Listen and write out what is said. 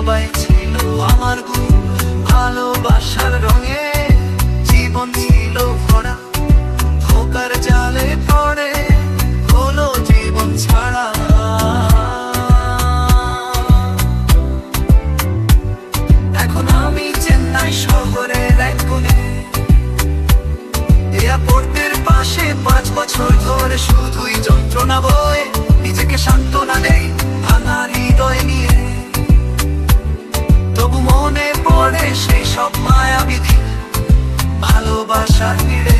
সবাই ছিল আমার গুরু। ভালোবাসার রঙে জীবন ছিল ভরা, ধোকার জালে পড়ে হলো জীবন ছাড়া। এখন আমি চেন্নাই শহরের এক কোণে, এয়ারপোর্টের পাশে 5 বছর ধরে শুধুই যন্ত্রণা বয়ে, নিজেকে সান্ত্বনা দেই ভাঙা হৃদয় নিয়ে। তবু মনে পড়ে সেই সব মায়াবী দিন, ভালোবাসার ভিড়ে।